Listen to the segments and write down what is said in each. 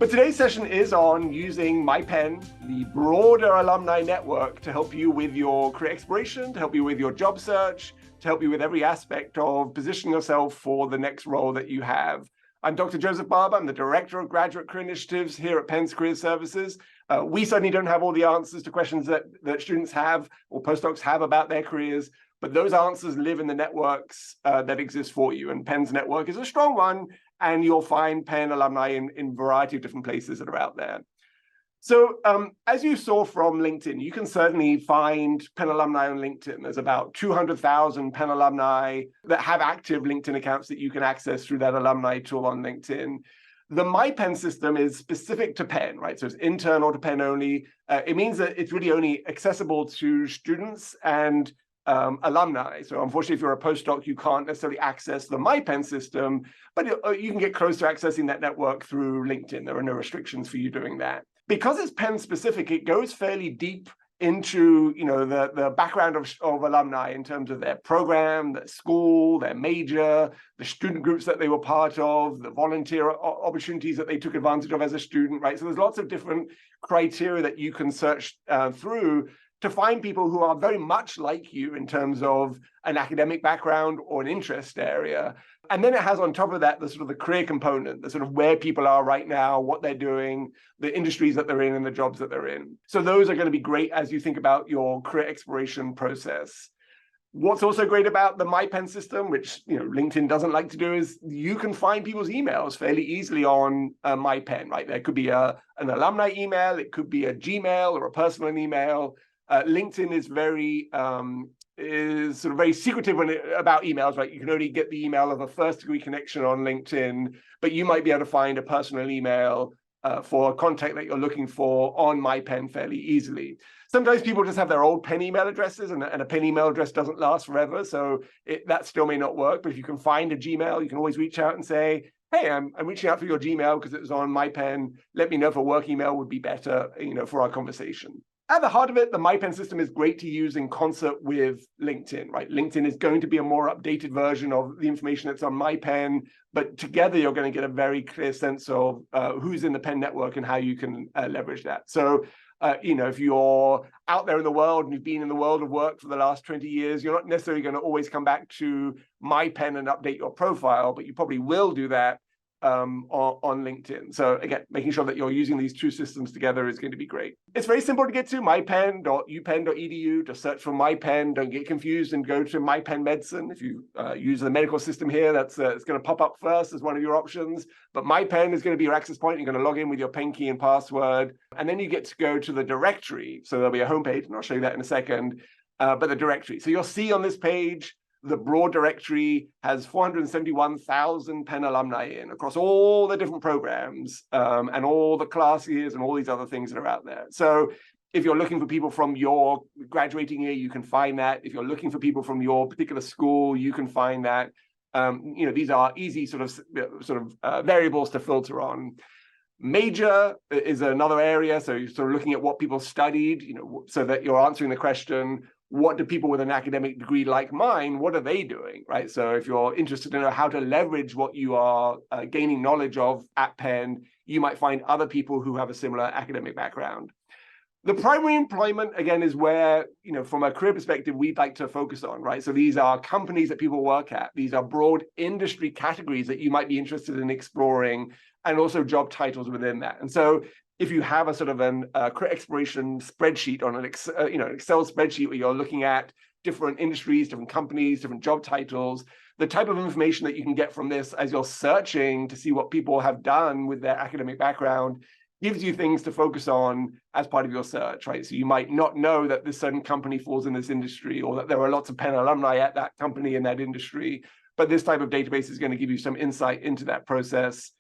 But today's session is on using myPenn, the broader alumni network, to help you with your career exploration, to help you with your job search, to help you with every aspect of positioning yourself for the next role that you have. I'm Dr. Joseph Barber. I'm the Director of Graduate Career Initiatives here at Penn's Career Services. We certainly don't have all the answers to questions that students have or postdocs have about their careers, but those answers live in the networks that exist for you. And Penn's network is a strong one, and you'll find Penn alumni in a variety of different places that are out there. So as you saw from LinkedIn, you can certainly find Penn alumni on LinkedIn. There's about 200,000 Penn alumni that have active LinkedIn accounts that you can access through that alumni tool on LinkedIn. The myPenn system is specific to Penn, right? So it's internal to Penn only. It means that it's really only accessible to students and alumni. So unfortunately, if you're a postdoc, you can't necessarily access the myPenn system, but you can get close to accessing that network through LinkedIn. There are no restrictions for you doing that. Because it's Penn specific, it goes fairly deep into the background of alumni in terms of their program, their school, their major, the student groups that they were part of, the volunteer opportunities that they took advantage of as a student, right? So there's lots of different criteria that you can search through to find people who are very much like you in terms of an academic background or an interest area. And then it has on top of that the sort of the career component, the sort of where people are right now, what they're doing, the industries that they're in, and the jobs that they're in. So those are going to be great as you think about your career exploration process. What's also great about the myPenn system, which LinkedIn doesn't like to do, is you can find people's emails fairly easily on myPenn, right? There could be an alumni email, it could be a Gmail or a personal email. LinkedIn is sort of very secretive about emails, right? You can only get the email of a first-degree connection on LinkedIn, but you might be able to find a personal email for a contact that you're looking for on myPenn fairly easily. Sometimes people just have their old Penn email addresses, and a Penn email address doesn't last forever, so that still may not work. But if you can find a Gmail, you can always reach out and say, hey, I'm reaching out for your Gmail because it was on myPenn. Let me know if a work email would be better, for our conversation. At the heart of it, the myPenn system is great to use in concert with LinkedIn, right? LinkedIn is going to be a more updated version of the information that's on myPenn, but together you're going to get a very clear sense of who's in the Penn network and how you can leverage that. So, if you're out there in the world and you've been in the world of work for the last 20 years, you're not necessarily going to always come back to myPenn and update your profile, but you probably will do that on LinkedIn. So again, making sure that you're using these two systems together is going to be great. It's very simple to get to, mypenn.upenn.edu. Just search for myPenn. Don't get confused and go to myPenn Medicine. If you use the medical system here, it's going to pop up first as one of your options. But myPenn is going to be your access point. You're going to log in with your Penn key and password, and then you get to go to the directory. So there'll be a homepage, and I'll show you that in a second. But the directory. So you'll see on this page, the broad directory has 471,000 Penn alumni in across all the different programs and all the class years and all these other things that are out there. So if you're looking for people from your graduating year, you can find that. If you're looking for people from your particular school, you can find that. These are easy sort of variables to filter on. Major is another area. So you're sort of looking at what people studied, so that you're answering the question, what do people with an academic degree like mine, what are they doing, right? So if you're interested to know how to leverage what you are gaining knowledge of at Penn, you might find other people who have a similar academic background. The primary employment, again, is where, from a career perspective, we'd like to focus on, right? So these are companies that people work at. These are broad industry categories that you might be interested in exploring, and also job titles within that. And so if you have a sort of career exploration spreadsheet on an Excel spreadsheet where you're looking at different industries, different companies, different job titles, the type of information that you can get from this as you're searching to see what people have done with their academic background gives you things to focus on as part of your search, right? So you might not know that this certain company falls in this industry, or that there are lots of Penn alumni at that company in that industry, but this type of database is going to give you some insight into that process,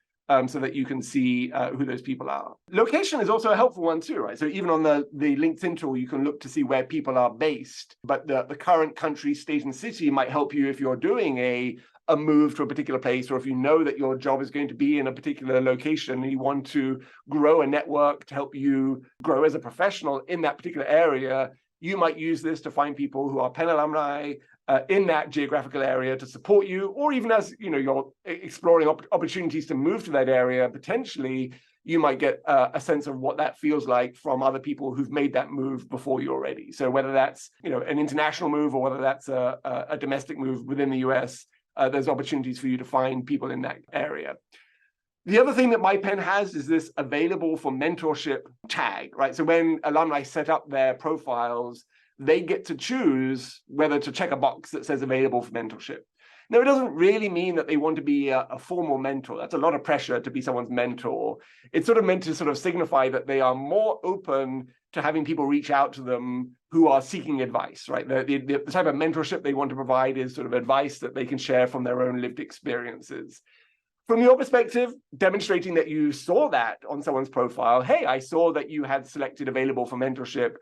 so that you can see who those people are. Location is also a helpful one too, right? So even on the LinkedIn tool, you can look to see where people are based, but the current country, state, and city might help you if you're doing a move to a particular place, or if you know that your job is going to be in a particular location and you want to grow a network to help you grow as a professional in that particular area, you might use this to find people who are Penn alumni in that geographical area to support you, or even as you're exploring opportunities to move to that area, potentially you might get a sense of what that feels like from other people who've made that move before you're ready. So whether that's an international move or whether that's a domestic move within the US, there's opportunities for you to find people in that area. The other thing that myPenn has is this available for mentorship tag, right? So when alumni set up their profiles, they get to choose whether to check a box that says available for mentorship. Now, it doesn't really mean that they want to be a formal mentor. That's a lot of pressure to be someone's mentor. It's sort of meant to sort of signify that they are more open to having people reach out to them who are seeking advice, right? The type of mentorship they want to provide is sort of advice that they can share from their own lived experiences. From your perspective, demonstrating that you saw that on someone's profile, hey, I saw that you had selected available for mentorship.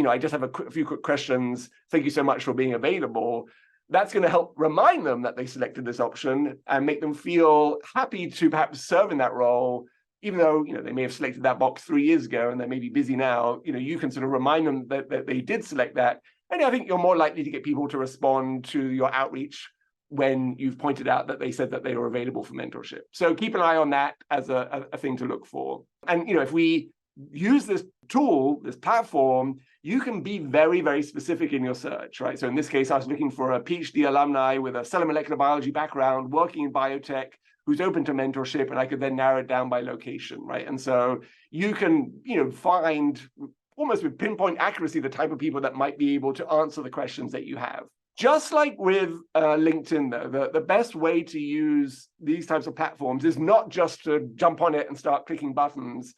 I just have a few quick questions. Thank you so much for being available. That's going to help remind them that they selected this option and make them feel happy to perhaps serve in that role, even though they may have selected that box 3 years ago and they may be busy now. You can sort of remind them that they did select that. And I think you're more likely to get people to respond to your outreach when you've pointed out that they said that they were available for mentorship. So keep an eye on that as a thing to look for. And if we use this tool, this platform, you can be very, very specific in your search, right? So in this case, I was looking for a PhD alumni with a cell and molecular biology background, working in biotech, who's open to mentorship, and I could then narrow it down by location, right? And so you can, find almost with pinpoint accuracy the type of people that might be able to answer the questions that you have. Just like with LinkedIn, though, the best way to use these types of platforms is not just to jump on it and start clicking buttons,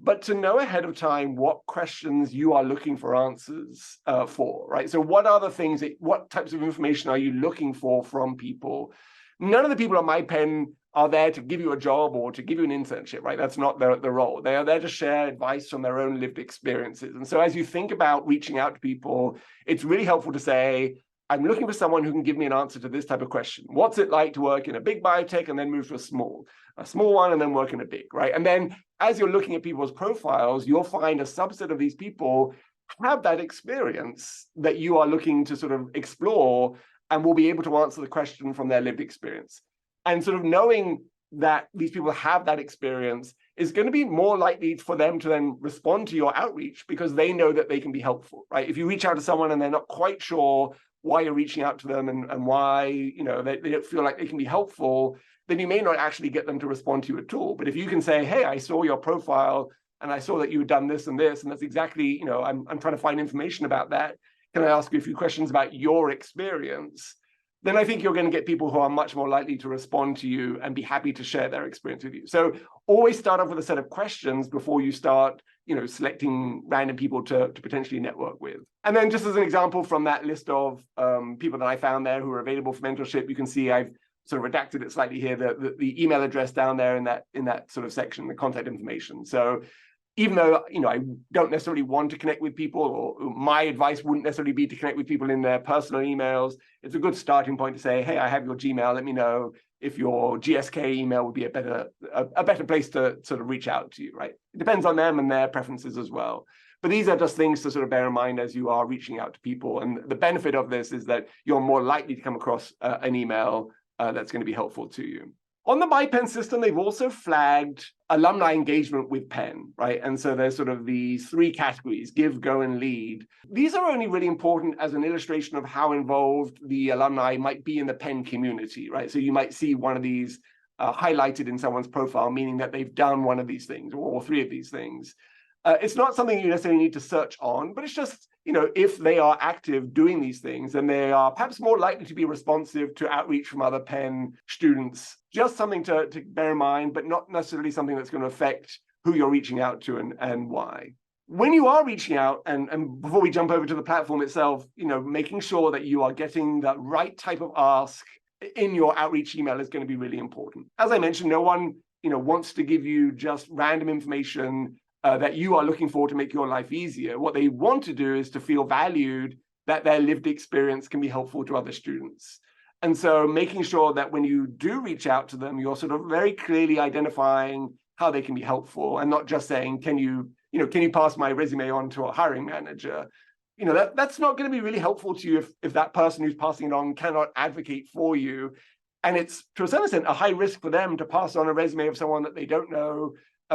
but to know ahead of time what questions you are looking for answers for, right? So what are the things, what types of information are you looking for from people? None of the people on myPenn are there to give you a job or to give you an internship, right? That's not the role. They are there to share advice from their own lived experiences. And so as you think about reaching out to people, it's really helpful to say, I'm looking for someone who can give me an answer to this type of question. What's it like to work in a big biotech and then move to a small one and then work in a big, right? And then as you're looking at people's profiles, you'll find a subset of these people have that experience that you are looking to sort of explore and will be able to answer the question from their lived experience. And sort of knowing that these people have that experience is going to be more likely for them to then respond to your outreach because they know that they can be helpful, right? If you reach out to someone and they're not quite sure why you're reaching out to them and why they don't feel like they can be helpful, then you may not actually get them to respond to you at all. But if you can say, hey, I saw your profile and I saw that you had done this and this, and that's exactly, I'm trying to find information about that. Can I ask you a few questions about your experience? Then I think you're going to get people who are much more likely to respond to you and be happy to share their experience with you. So always start off with a set of questions before you start selecting random people to potentially network with. And then just as an example from that list of people that I found there who are available for mentorship, you can see I've sort of redacted it slightly here, the email address down there in that sort of section, the contact information. So even though I don't necessarily want to connect with people, or my advice wouldn't necessarily be to connect with people in their personal emails, it's a good starting point to say, hey, I have your Gmail, let me know if your GSK email would be a better place to sort of reach out to you, right? It depends on them and their preferences as well. But these are just things to sort of bear in mind as you are reaching out to people. And the benefit of this is that you're more likely to come across an email that's going to be helpful to you. On the myPenn system, they've also flagged alumni engagement with Penn, right? And so there's sort of these 3 categories: give, go, and lead. These are only really important as an illustration of how involved the alumni might be in the Penn community, right? So you might see one of these highlighted in someone's profile, meaning that they've done one of these things or all 3 of these things. It's not something you necessarily need to search on, but it's just, if they are active doing these things, then they are perhaps more likely to be responsive to outreach from other Penn students. Just something to bear in mind, but not necessarily something that's going to affect who you're reaching out to and why. When you are reaching out, and before we jump over to the platform itself, making sure that you are getting the right type of ask in your outreach email is going to be really important. As I mentioned, no one, wants to give you just random information that you are looking for to make your life easier. What they want to do is to feel valued, that their lived experience can be helpful to other students. And so making sure that when you do reach out to them, you're sort of very clearly identifying how they can be helpful and not just saying, can you pass my resume on to a hiring manager? That's not going to be really helpful to you if that person who's passing it on cannot advocate for you. And it's, to a certain extent, a high risk for them to pass on a resume of someone that they don't know,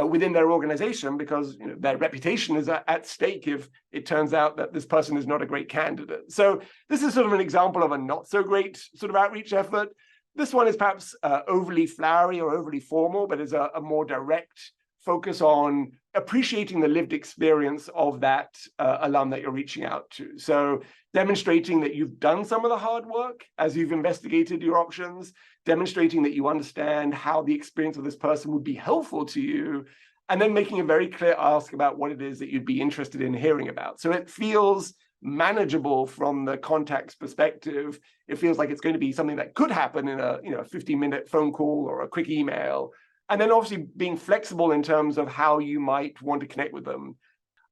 within their organization, because their reputation is at stake if it turns out that this person is not a great candidate. So this is sort of an example of a not so great sort of outreach effort. This one is perhaps overly flowery or overly formal, but is a more direct focus on appreciating the lived experience of that alum that you're reaching out to. So demonstrating that you've done some of the hard work as you've investigated your options, demonstrating that you understand how the experience of this person would be helpful to you, and then making a very clear ask about what it is that you'd be interested in hearing about. So it feels manageable from the contact's perspective. It feels like it's going to be something that could happen in a 15-minute phone call or a quick email. And then obviously being flexible in terms of how you might want to connect with them.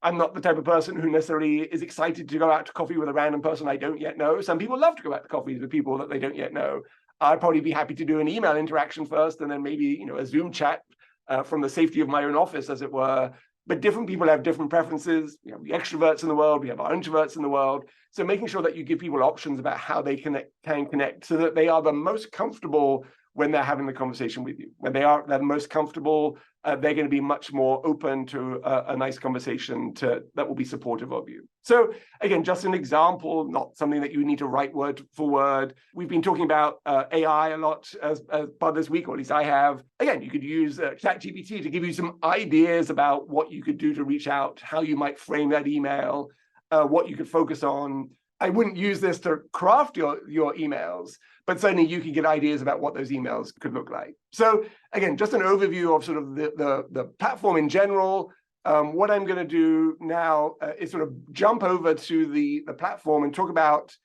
I'm not the type of person who necessarily is excited to go out to coffee with a random person I don't yet know. Some people love to go out to coffees with people that they don't yet know. I'd probably be happy to do an email interaction first, and then maybe a Zoom chat from the safety of my own office, as it were. But different people have different preferences. We have the extroverts in the world, we have our introverts in the world. So making sure that you give people options about how they can connect so that they are the most comfortable when they're having the conversation with you. When they're the most comfortable, they're going to be much more open to a nice conversation that will be supportive of you. So again, just an example, not something that you need to write word for word. We've been talking about AI a lot as part of this week, or at least I have. Again, you could use ChatGPT to give you some ideas about what you could do to reach out, how you might frame that email, what you could focus on. I wouldn't use this to craft your emails, but certainly you can get ideas about what those emails could look like. So again, just an overview of sort of the platform in general. What I'm going to do now is sort of jump over to the platform and talk about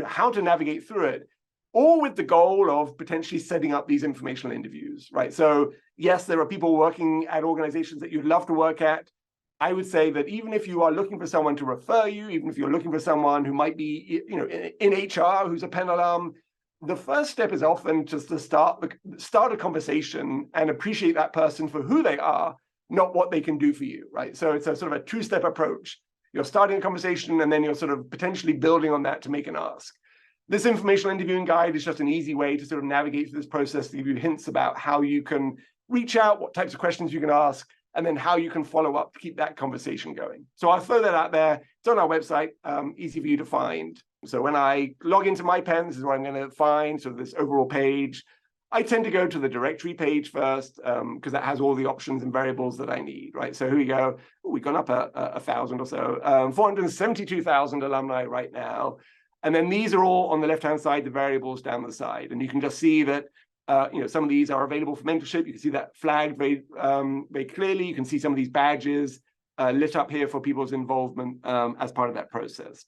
how to navigate through it, all with the goal of potentially setting up these informational interviews, right? So yes, there are people working at organizations that you'd love to work at. I would say that even if you are looking for someone to refer you, even if you're looking for someone who might be, in HR, who's a Penn alum, the first step is often just to start a conversation and appreciate that person for who they are, not what they can do for you, right? So it's a sort of a two-step approach. You're starting a conversation, and then you're sort of potentially building on that to make an ask. This informational interviewing guide is just an easy way to sort of navigate through this process to give you hints about how you can reach out, what types of questions you can ask, and then how you can follow up to keep that conversation going. So I'll throw that out there. It's on our website, easy for you to find. So when I log into myPenn, this is what I'm going to find, sort of this overall page. I tend to go to the directory page first, because that has all the options and variables that I need, right? So here we go. We've gone up 1,000 or so, 472,000 alumni right now. And then these are all on the left-hand side, the variables down the side. And you can just see that some of these are available for mentorship. You can see that flagged very clearly. You can see some of these badges lit up here for people's involvement as part of that process.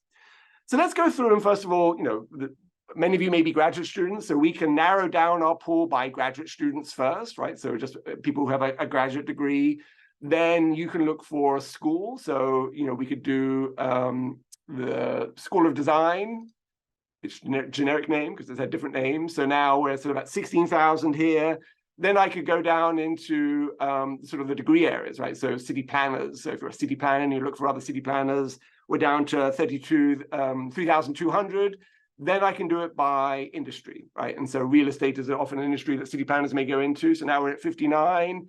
So let's go through them. First of all, many of you may be graduate students, so we can narrow down our pool by graduate students first, right? So just people who have a graduate degree. Then you can look for a school. So, we could do the School of Design. It's generic name because it's had different names. So now we're sort of at 16,000 here. Then I could go down into sort of the degree areas, right? So city planners. So if you're a city planner and you look for other city planners, we're down to 3,200. Then I can do it by industry, right? And so real estate is often an industry that city planners may go into. So now we're at 59.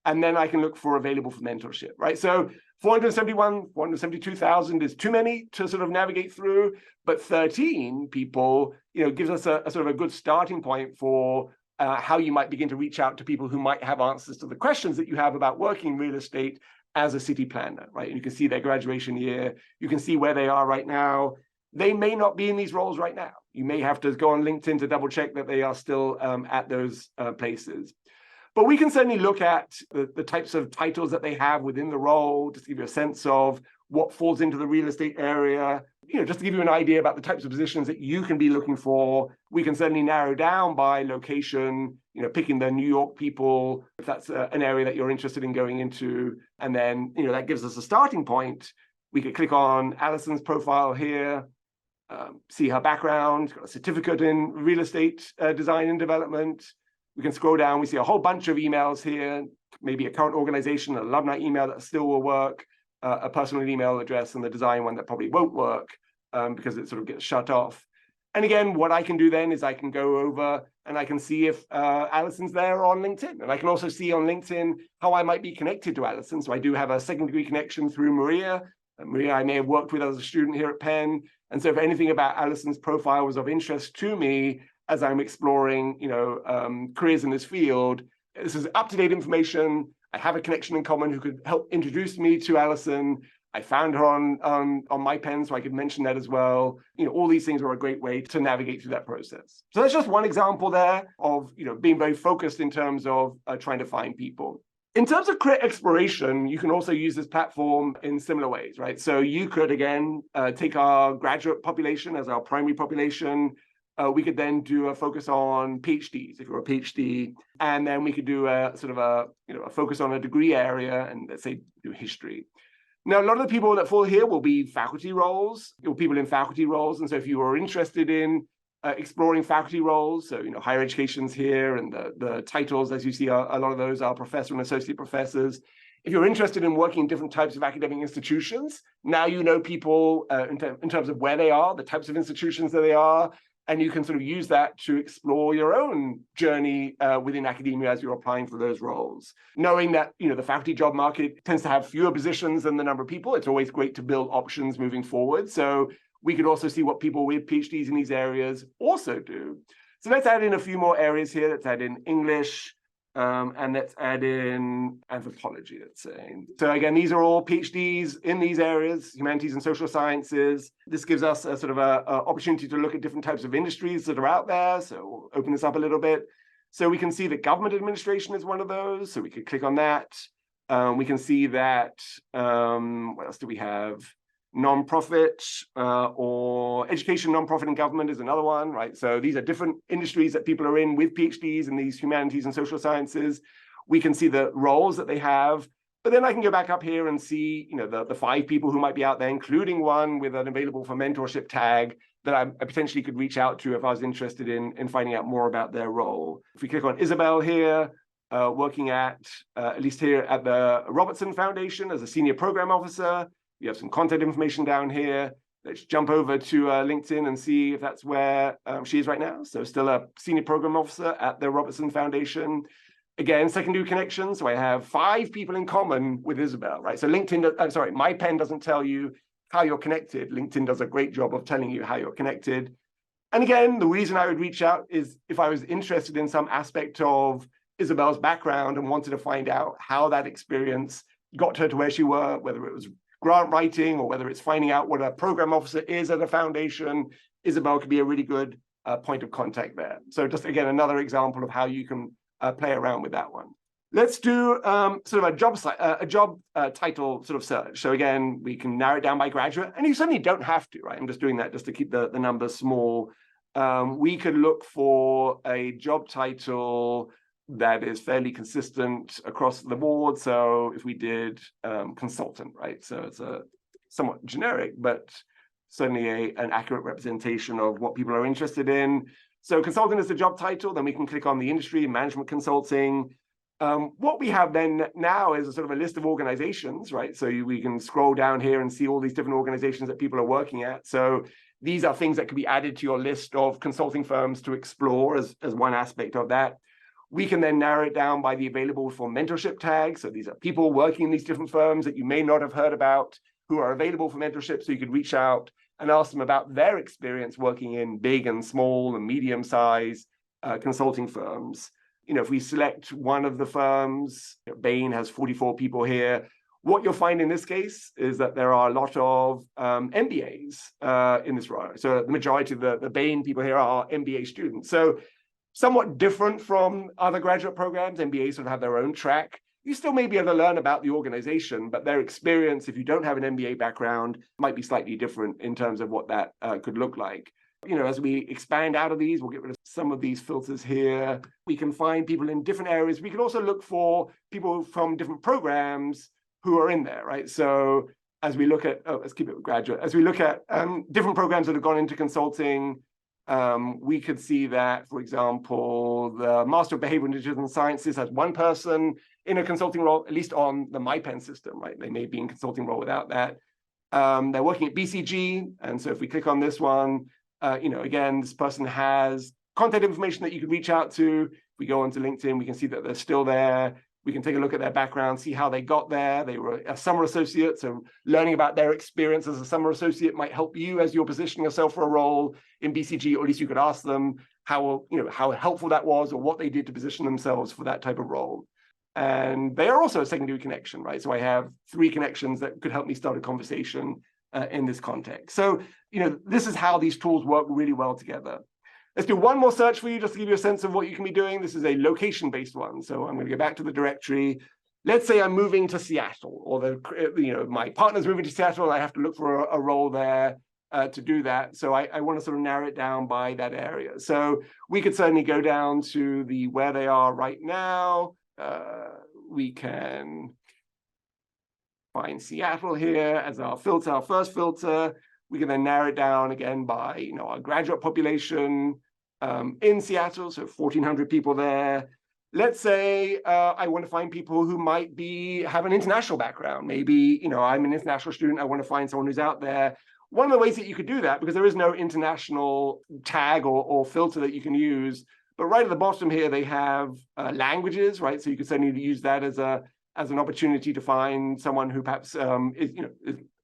And then I can look for available for mentorship, right? So 472,000 is too many to sort of navigate through, but 13 people, gives us a sort of a good starting point for how you might begin to reach out to people who might have answers to the questions that you have about working in real estate as a city planner, right? And you can see their graduation year. You can see where they are right now. They may not be in these roles right now. You may have to go on LinkedIn to double check that they are still at those places. But we can certainly look at the types of titles that they have within the role, just to give you a sense of what falls into the real estate area, just to give you an idea about the types of positions that you can be looking for. We can certainly narrow down by location, picking the New York people, if that's an area that you're interested in going into. And then, that gives us a starting point. We could click on Alison's profile here, see her background, got a certificate in real estate design and development. We can scroll down, we see a whole bunch of emails here, maybe a current organization, an alumni email that still will work, a personal email address, and the design one that probably won't work because it sort of gets shut off. And again, what I can do then is I can go over and I can see if Alison's there on LinkedIn. And I can also see on LinkedIn how I might be connected to Alison. So I do have a second degree connection through Maria. Maria, I may have worked with as a student here at Penn. And so if anything about Alison's profile was of interest to me as I'm exploring, careers in this field, this is up-to-date information. I have a connection in common who could help introduce me to Alison. I found her on myPenn, so I could mention that as well. All these things are a great way to navigate through that process. So that's just one example there of being very focused in terms of trying to find people. In terms of career exploration, you can also use this platform in similar ways, right? So you could, again, take our graduate population as our primary population. We could then do a focus on PhDs, if you're a PhD, and then we could do a sort of a focus on a degree area, and let's say do history. Now, a lot of the people that fall here will be faculty roles, or people in faculty roles. And so if you are interested in exploring faculty roles, so, higher education's here, and the titles, as you see, a lot of those are professor and associate professors. If you're interested in working in different types of academic institutions, now you know people in terms of where they are, the types of institutions that they are, and you can sort of use that to explore your own journey within academia as you're applying for those roles. Knowing that, the faculty job market tends to have fewer positions than the number of people, it's always great to build options moving forward. So we could also see what people with PhDs in these areas also do. So let's add in a few more areas here. Let's add in English, and let's add in anthropology, let's say. So again, these are all PhDs in these areas, humanities and social sciences. This gives us a sort of a opportunity to look at different types of industries that are out there. So we'll open this up a little bit. So we can see that government administration is one of those. So we could click on that. We can see that, what else do we have? Nonprofit or education, nonprofit, and government is another one, right? So these are different industries that people are in with PhDs in these humanities and social sciences. We can see the roles that they have, but then I can go back up here and see, the 5 people who might be out there, including one with an available for mentorship tag that I potentially could reach out to if I was interested in finding out more about their role. If we click on Isabel here, working at least here at the Robertson Foundation as a senior program officer. You have some contact information down here. Let's jump over to LinkedIn and see if that's where she is right now. So still a senior program officer at the Robertson Foundation. Again, secondary connection. So I have 5 people in common with Isabel, right? So myPenn doesn't tell you how you're connected. LinkedIn does a great job of telling you how you're connected. And again, the reason I would reach out is if I was interested in some aspect of Isabel's background and wanted to find out how that experience got her to where she were, whether it was grant writing or whether it's finding out what a program officer is at a foundation, Isabel could be a really good point of contact there. So just, again, another example of how you can play around with that one. Let's do sort of a job title sort of search. So again, we can narrow it down by graduate, and you certainly don't have to, right? I'm just doing that just to keep the numbers small. We could look for a job title that is fairly consistent across the board. So if we did consultant, right? So it's a somewhat generic, but certainly an accurate representation of what people are interested in. So consultant is the job title. Then we can click on the industry, management consulting. What we have then now is a sort of a list of organizations, right? So we can scroll down here and see all these different organizations that people are working at. So these are things that can be added to your list of consulting firms to explore as one aspect of that. We can then narrow it down by the available for mentorship tag. So these are people working in these different firms that you may not have heard about who are available for mentorship. So you could reach out and ask them about their experience working in big and small and medium-sized consulting firms. If we select one of the firms, Bain has 44 people here. What you'll find in this case is that there are a lot of MBAs in this role. So the majority of the Bain people here are MBA students. So somewhat different from other graduate programs. MBAs sort of have their own track. You still may be able to learn about the organization, but their experience, if you don't have an MBA background, might be slightly different in terms of what that could look like. As we expand out of these, we'll get rid of some of these filters here. We can find people in different areas. We can also look for people from different programs who are in there, right? So as we look at, let's keep it with graduate. As we look at different programs that have gone into consulting, we could see that, for example, the Master of Behavioral and Digital Sciences has one person in a consulting role, at least on the myPenn system, right? They may be in consulting role without that. They're working at BCG. And so if we click on this one, Again, this person has contact information that you could reach out to. If we go onto LinkedIn, we can see that they're still there. We can take a look at their background, see how they got there. They were a summer associate, so learning about their experience as a summer associate might help you as you're positioning yourself for a role in BCG, or at least you could ask them how helpful that was, or what they did to position themselves for that type of role. And they are also a secondary connection, right? So I have 3 connections that could help me start a conversation in this context. So, this is how these tools work really well together. Let's do one more search for you, just to give you a sense of what you can be doing. This is a location-based one. So I'm going to go back to the directory. Let's say I'm moving to Seattle, or my partner's moving to Seattle, and I have to look for a role there to do that. So I want to sort of narrow it down by that area. So we could certainly go down to where they are right now. We can find Seattle here as our filter, our first filter. We can then narrow it down again by our graduate population in Seattle, so 1,400 people there. Let's say I want to find people who might have an international background. Maybe I'm an international student. I want to find someone who's out there. One of the ways that you could do that, because there is no international tag or filter that you can use, but right at the bottom here they have languages, right? So you could certainly use that as an opportunity to find someone who perhaps is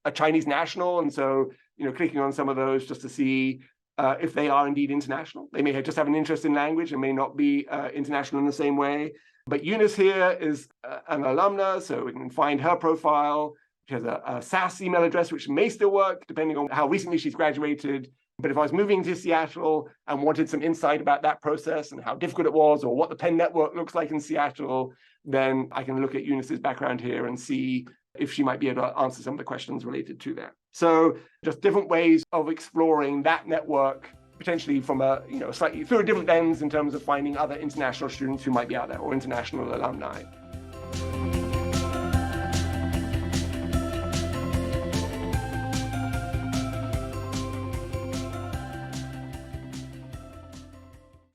a Chinese national, and so clicking on some of those just to see if they are indeed international. They may just have an interest in language and may not be international in the same way. But Eunice here is an alumna, so we can find her profile. She has a SAS email address, which may still work depending on how recently she's graduated. But if I was moving to Seattle and wanted some insight about that process and how difficult it was, or what the Penn network looks like in Seattle, then I can look at Eunice's background here and see if she might be able to answer some of the questions related to that. So just different ways of exploring that network, potentially from slightly through a different lens in terms of finding other international students who might be out there, or international alumni.